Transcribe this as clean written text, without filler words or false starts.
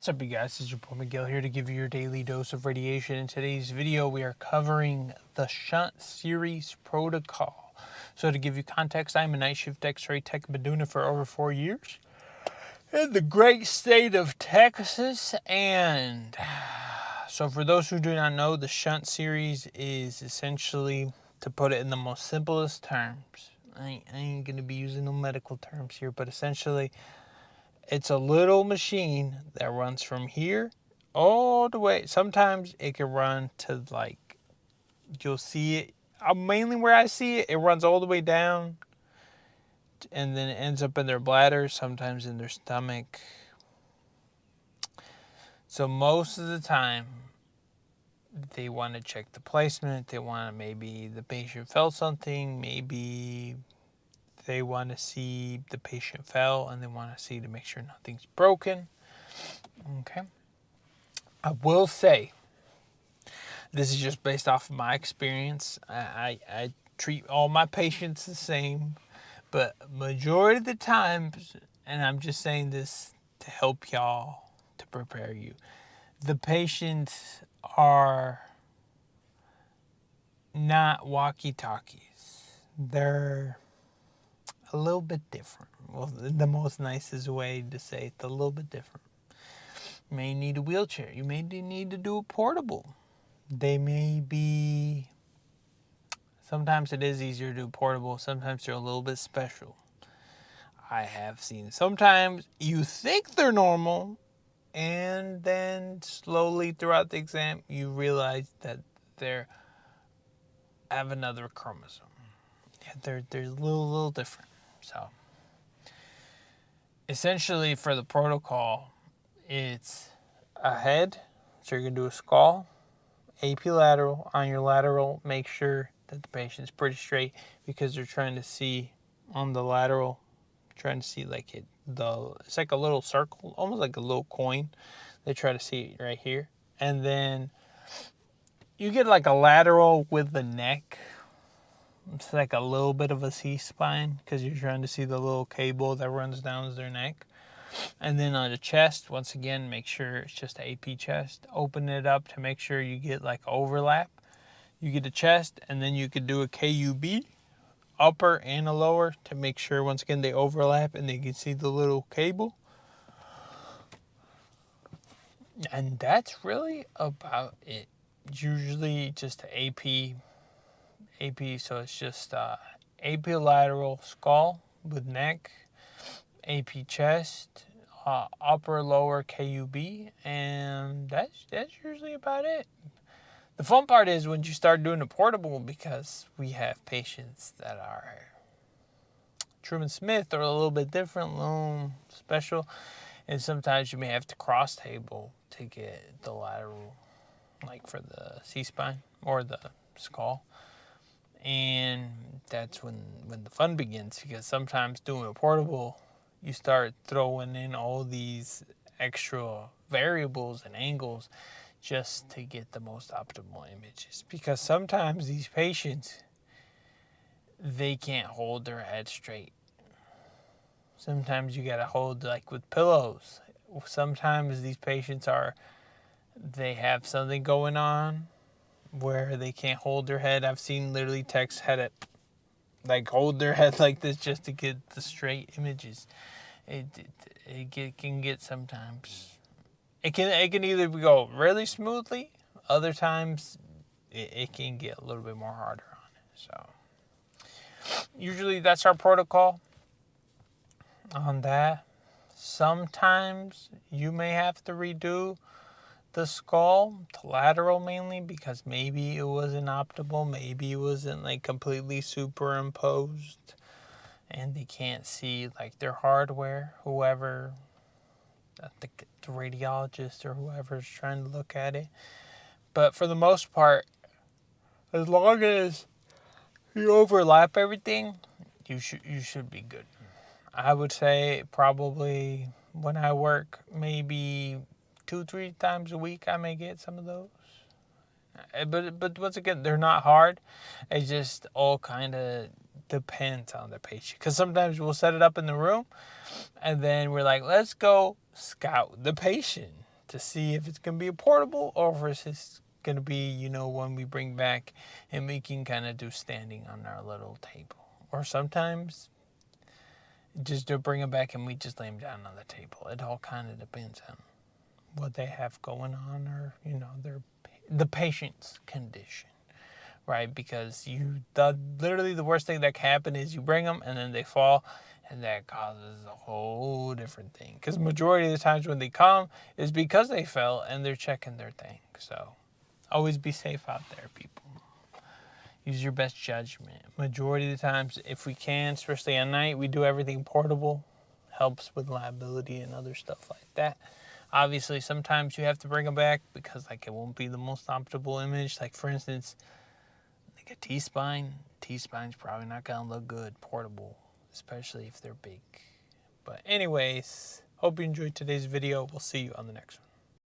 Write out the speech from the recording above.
What's up, you guys? This is your boy Miguel here to give you your daily dose of radiation. In today's video, we are covering the Shunt series protocol. So to give you context, I'm a night shift Xray tech. Been doing it for over 4 years in the great state of Texas. And so for those who do not know, the Shunt series is essentially, to put it in the most simplest terms, I ain't going to be using no medical terms here, but essentially, it's a little machine that runs from here all the way. Sometimes it can run to, like, you'll see it. Mainly where I see it, it runs all the way down and then it ends up in their bladder, sometimes in their stomach. So most of the time, they want to check the placement. They want to, maybe the patient felt something. Maybe they want to see the patient fell and they want to see to make sure nothing's broken. Okay. I will say, this is just based off of my experience. I treat all my patients the same, but majority of the times, and I'm just saying this to help y'all, to prepare you, the patients are not walkie-talkies. They're a little bit different. Well, the most nicest way to say it's a little bit different. You may need a wheelchair. You may need to do a portable. They may be, sometimes it is easier to do portable. Sometimes they're a little bit special. I have seen sometimes you think they're normal, and then slowly throughout the exam, you realize that they have another chromosome. Yeah, they're a little different. So essentially for the protocol, it's a head. So you're going to do a skull, AP lateral. On your lateral, make sure that the patient's pretty straight because they're trying to see on the lateral, trying to see like it's like a little circle, almost like a little coin. They try to see it right here. And then you get like a lateral with the neck. It's like a little bit of a C-spine because you're trying to see the little cable that runs down their neck. And then on the chest, once again, make sure it's just an AP chest. Open it up to make sure you get like overlap. You get a chest, and then you could do a KUB, upper and a lower, to make sure, once again, they overlap and they can see the little cable. And that's really about it. Usually just AP, so it's just AP lateral skull with neck, AP chest, upper lower KUB, and that's usually about it. The fun part is when you start doing the portable, because we have patients that are Truman Smith or a little bit different, a little special, and sometimes you may have to cross table to get the lateral, like for the C-spine or the skull. And that's when the fun begins, because sometimes doing a portable, you start throwing in all these extra variables and angles just to get the most optimal images. Because sometimes these patients, they can't hold their head straight. Sometimes you gotta hold like with pillows. Sometimes these patients they have something going on where they can't hold their head. I've seen literally techs like hold their head like this just to get the straight images. It can get sometimes. It can either go really smoothly. Other times it can get a little bit more harder on it. So usually that's our protocol on that. Sometimes you may have to redo the skull, the lateral mainly, because maybe it wasn't optimal, maybe it wasn't like completely superimposed and they can't see like their hardware, whoever, the radiologist or whoever's trying to look at it. But for the most part, as long as you overlap everything, you should be good. I would say probably when I work, maybe 2-3 times a week, I may get some of those. But once again, they're not hard. It just all kind of depends on the patient. Because sometimes we'll set it up in the room, and then we're like, let's go scout the patient. to see if it's going to be a portable or if it's going to be, you know, one we bring back and we can kind of do standing on our little table. Or sometimes just to bring them back and we just lay them down on the table. It all kind of depends on what they have going on, or, you know, the patient's condition, right? Because literally the worst thing that can happen is you bring them and then they fall, and that causes a whole different thing. Because majority of the times when they come is because they fell and they're checking their thing. So always be safe out there, people. Use your best judgment. Majority of the times, if we can, especially at night, we do everything portable. Helps with liability and other stuff like that. Obviously, sometimes you have to bring them back because, like, it won't be the most optimal image. Like, for instance, like a T-spine. T-spine's probably not going to look good portable, especially if they're big. But anyways, hope you enjoyed today's video. We'll see you on the next one.